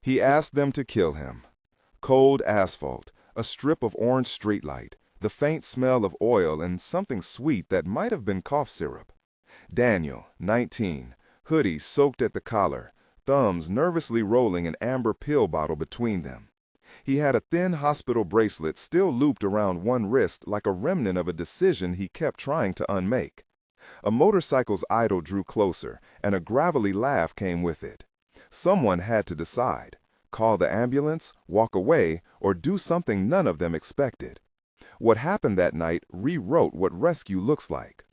He asked them to kill him. Cold asphalt, a strip of orange streetlight, the faint smell of oil, and something sweet that might have been cough syrup. Daniel, 19, hoodie soaked at the collar, thumbs nervously rolling an amber pill bottle between them. He had a thin hospital bracelet still looped around one wrist like a remnant of a decision he kept trying to unmake. A motorcycle's idle drew closer, and a gravelly laugh came with it. Someone had to decide: call the ambulance, walk away, or do something none of them expected. What happened that night rewrote what rescue looks like.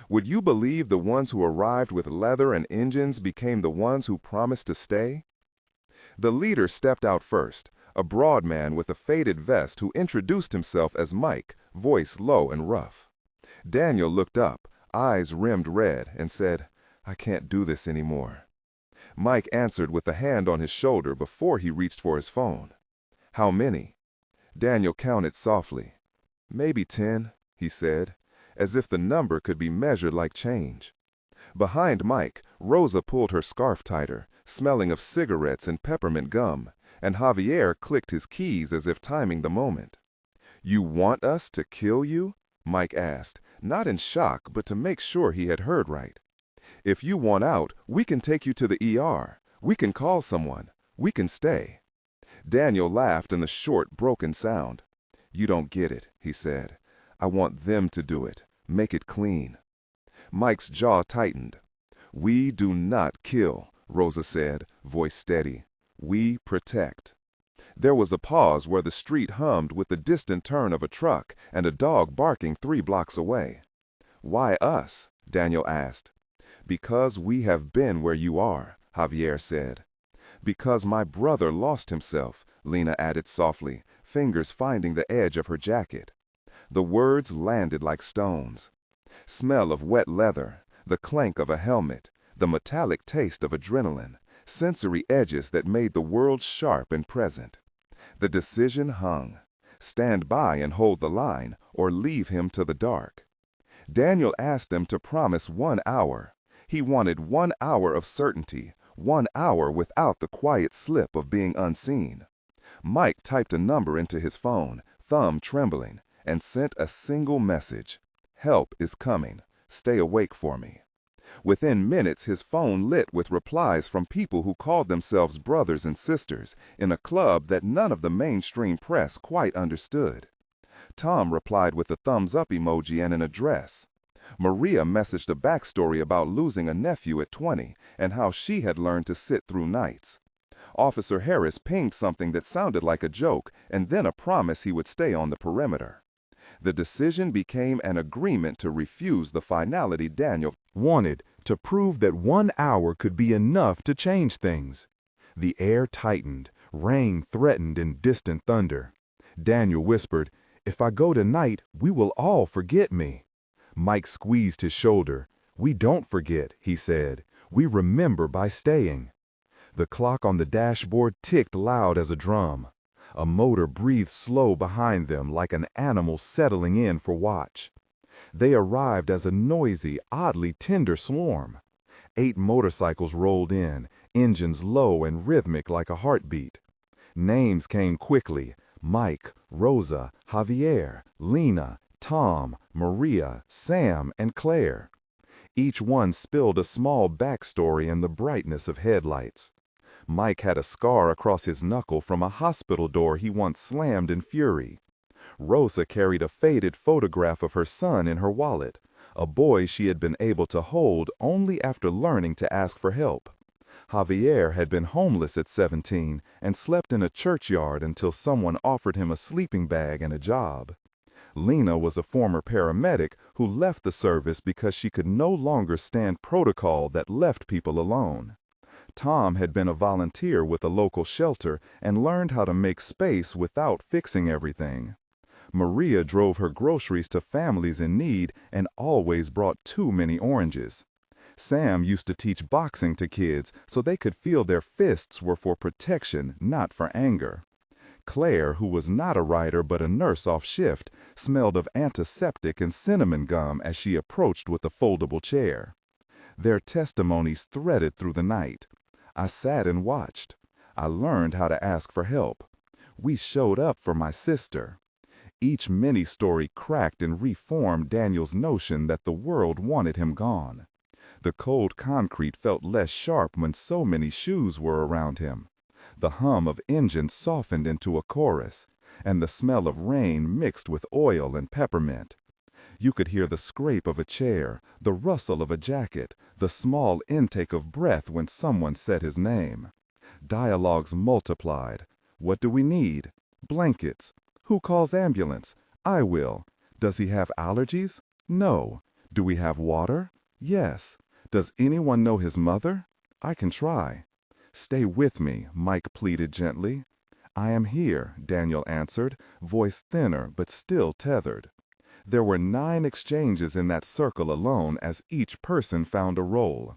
Would you believe the ones who arrived with leather and engines became the ones who promised to stay? The leader stepped out first, a broad man with a faded vest who introduced himself as Mike, voice low and rough. Daniel looked up, eyes rimmed red, and said, "I can't do this anymore." Mike answered with a hand on his shoulder before he reached for his phone. "How many?" Daniel counted softly. "Maybe 10, he said, as if the number could be measured like change. Behind Mike, Rosa pulled her scarf tighter, smelling of cigarettes and peppermint gum, and Javier clicked his keys as if timing the moment. "You want us to kill you?" Mike asked, not in shock, but to make sure he had heard right. "If you want out, we can take you to the ER. We can call someone. We can stay." Daniel laughed in the short, broken sound. "You don't get it," he said. "I want them to do it. Make it clean." Mike's jaw tightened. "We do not kill," Rosa said, voice steady. "We protect." There was a pause where the street hummed with the distant turn of a truck and a dog barking 3 blocks away. "Why us?" Daniel asked. "Because we have been where you are," Javier said. "Because my brother lost himself," Lena added softly, fingers finding the edge of her jacket. The words landed like stones. Smell of wet leather, the clank of a helmet, the metallic taste of adrenaline, sensory edges that made the world sharp and present. The decision hung: stand by and hold the line, or leave him to the dark. Daniel asked them to promise 1 hour. He wanted 1 hour of certainty, 1 hour without the quiet slip of being unseen. Mike typed a number into his phone, thumb trembling, and sent a single message: "Help is coming. Stay awake for me." Within minutes, his phone lit with replies from people who called themselves brothers and sisters in a club that none of the mainstream press quite understood. Tom replied with a thumbs-up emoji and an address. Maria messaged a backstory about losing a nephew at 20 and how she had learned to sit through nights. Officer Harris pinged something that sounded like a joke and then a promise he would stay on the perimeter. The decision became an agreement to refuse the finality Daniel wanted, to prove that 1 hour could be enough to change things. The air tightened, rain threatened in distant thunder. Daniel whispered, "If I go tonight, we will all forget me." Mike squeezed his shoulder. "We don't forget," he said. "We remember by staying." The clock on the dashboard ticked loud as a drum. A motor breathed slow behind them like an animal settling in for watch. They arrived as a noisy, oddly tender swarm. 8 motorcycles rolled in, engines low and rhythmic like a heartbeat. Names came quickly: Mike, Rosa, Javier, Lena, Tom, Maria, Sam, and Claire. Each one spilled a small backstory in the brightness of headlights. Mike had a scar across his knuckle from a hospital door he once slammed in fury. Rosa carried a faded photograph of her son in her wallet, a boy she had been able to hold only after learning to ask for help. Javier had been homeless at 17 and slept in a churchyard until someone offered him a sleeping bag and a job. Lena was a former paramedic who left the service because she could no longer stand protocol that left people alone. Tom had been a volunteer with a local shelter and learned how to make space without fixing everything. Maria drove her groceries to families in need and always brought too many oranges. Sam used to teach boxing to kids so they could feel their fists were for protection, not for anger. Claire, who was not a writer but a nurse off shift, smelled of antiseptic and cinnamon gum as she approached with a foldable chair. Their testimonies threaded through the night. I sat and watched. I learned how to ask for help. We showed up for my sister. Each mini-story cracked and reformed Daniel's notion that the world wanted him gone. The cold concrete felt less sharp when so many shoes were around him. The hum of engines softened into a chorus, and the smell of rain mixed with oil and peppermint. You could hear the scrape of a chair, the rustle of a jacket, the small intake of breath when someone said his name. Dialogues multiplied. What do we need? Blankets. Who calls ambulance? I will. Does he have allergies? No. Do we have water? Yes. Does anyone know his mother? I can try. Stay with me, Mike pleaded gently. I am here, Daniel answered, voice thinner but still tethered. There were 9 exchanges in that circle alone as each person found a role.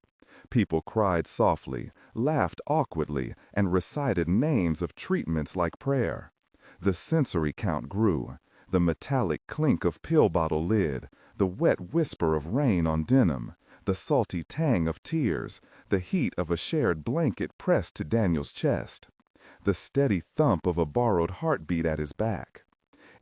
People cried softly, laughed awkwardly, and recited names of treatments like prayer. The sensory count grew. The metallic clink of pill bottle lid, the wet whisper of rain on denim, the salty tang of tears, the heat of a shared blanket pressed to Daniel's chest, the steady thump of a borrowed heartbeat at his back.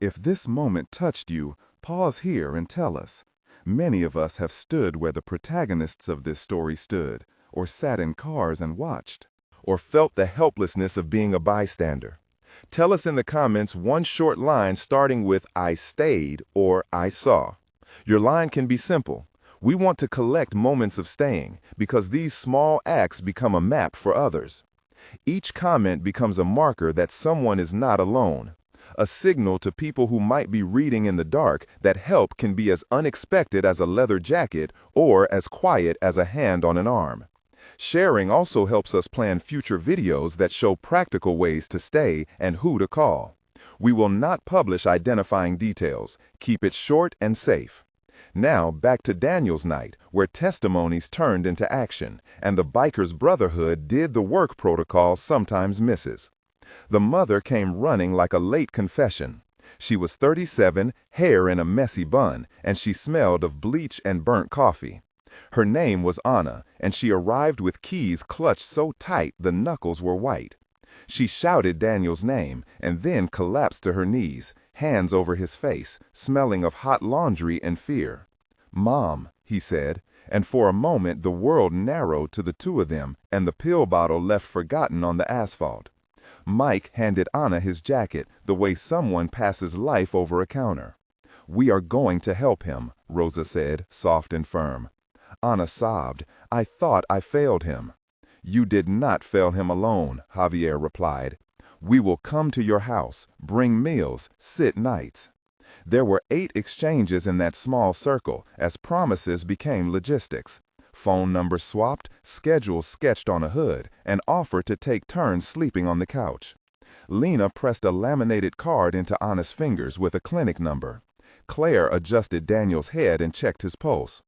If this moment touched you, pause here and tell us. Many of us have stood where the protagonists of this story stood, or sat in cars and watched, or felt the helplessness of being a bystander. Tell us in the comments one short line starting with I stayed or I saw. Your line can be simple. We want to collect moments of staying because these small acts become a map for others. Each comment becomes a marker that someone is not alone, a signal to people who might be reading in the dark that help can be as unexpected as a leather jacket or as quiet as a hand on an arm. Sharing also helps us plan future videos that show practical ways to stay and who to call. We will not publish identifying details. Keep it short and safe. Now back to Daniel's night, where testimonies turned into action, and the Bikers Brotherhood did the work protocol sometimes misses. The mother came running like a late confession. She was 37, hair in a messy bun, and she smelled of bleach and burnt coffee. Her name was Anna, and she arrived with keys clutched so tight the knuckles were white. She shouted Daniel's name and then collapsed to her knees, hands over his face, smelling of hot laundry and fear. "Mom," he said, and for a moment the world narrowed to the two of them and the pill bottle left forgotten on the asphalt. Mike handed Anna his jacket the way someone passes life over a counter. "We are going to help him," Rosa said, soft and firm. Anna sobbed. "I thought I failed him." "You did not fail him alone," Javier replied. "We will come to your house, bring meals, sit nights." There were 8 exchanges in that small circle as promises became logistics. Phone numbers swapped, schedules sketched on a hood, and offered to take turns sleeping on the couch. Lena pressed a laminated card into Anna's fingers with a clinic number. Claire adjusted Daniel's head and checked his pulse.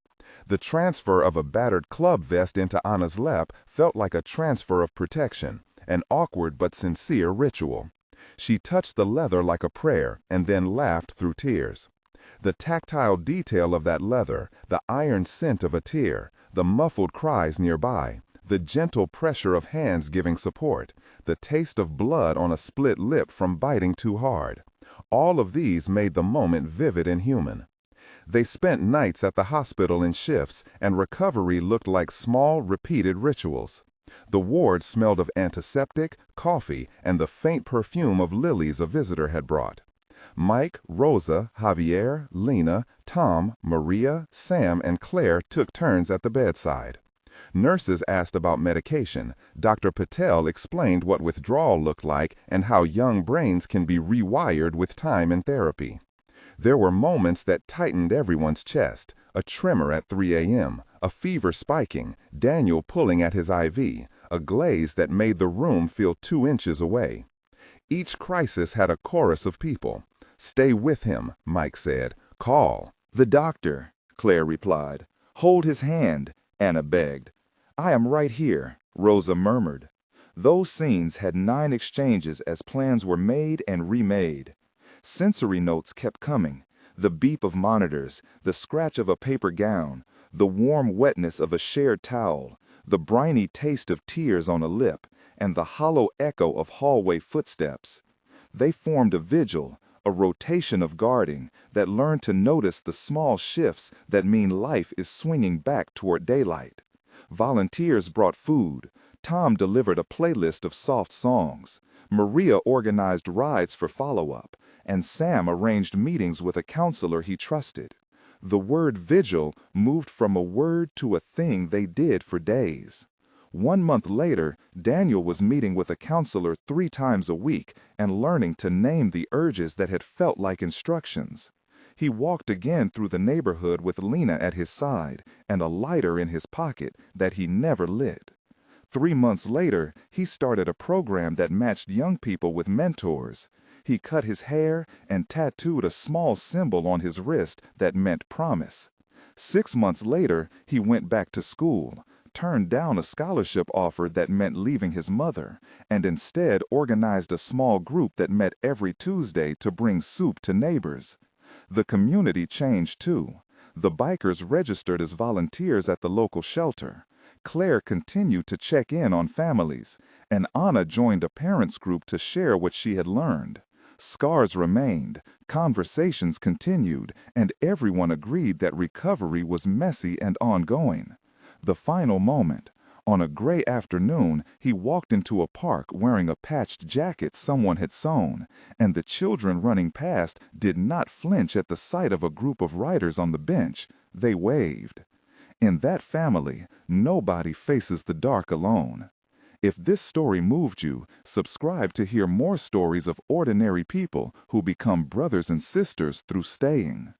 The transfer of a battered club vest into Anna's lap felt like a transfer of protection, an awkward but sincere ritual. She touched the leather like a prayer and then laughed through tears. The tactile detail of that leather, the iron scent of a tear, the muffled cries nearby, the gentle pressure of hands giving support, the taste of blood on a split lip from biting too hard. All of these made the moment vivid and human. They spent nights at the hospital in shifts, and recovery looked like small, repeated rituals. The ward smelled of antiseptic, coffee, and the faint perfume of lilies a visitor had brought. Mike, Rosa, Javier, Lena, Tom, Maria, Sam, and Claire took turns at the bedside. Nurses asked about medication. Dr. Patel explained what withdrawal looked like and how young brains can be rewired with time and therapy. There were moments that tightened everyone's chest, a tremor at 3 a.m., a fever spiking, Daniel pulling at his IV, a glaze that made the room feel 2 inches away. Each crisis had a chorus of people. "Stay with him," Mike said. "Call." "The doctor," Claire replied. "Hold his hand," Anna begged. "I am right here," Rosa murmured. Those scenes had 9 exchanges as plans were made and remade. Sensory notes kept coming. The beep of monitors, the scratch of a paper gown, the warm wetness of a shared towel, the briny taste of tears on a lip, and the hollow echo of hallway footsteps. They formed a vigil, a rotation of guarding that learned to notice the small shifts that mean life is swinging back toward daylight. Volunteers brought food. Tom delivered a playlist of soft songs. Maria organized rides for follow-up, and Sam arranged meetings with a counselor he trusted. The word vigil moved from a word to a thing they did for days. 1 month later, Daniel was meeting with a counselor 3 times a week and learning to name the urges that had felt like instructions. He walked again through the neighborhood with Lena at his side and a lighter in his pocket that he never lit. 3 months later, he started a program that matched young people with mentors. He cut his hair and tattooed a small symbol on his wrist that meant promise. 6 months later, he went back to school, turned down a scholarship offer that meant leaving his mother, and instead organized a small group that met every Tuesday to bring soup to neighbors. The community changed too. The bikers registered as volunteers at the local shelter. Claire continued to check in on families, and Anna joined a parents' group to share what she had learned. Scars remained, conversations continued, and everyone agreed that recovery was messy and ongoing. The final moment. On a gray afternoon, he walked into a park wearing a patched jacket someone had sewn, and the children running past did not flinch at the sight of a group of riders on the bench. They waved. In that family, nobody faces the dark alone. If this story moved you, subscribe to hear more stories of ordinary people who become brothers and sisters through staying.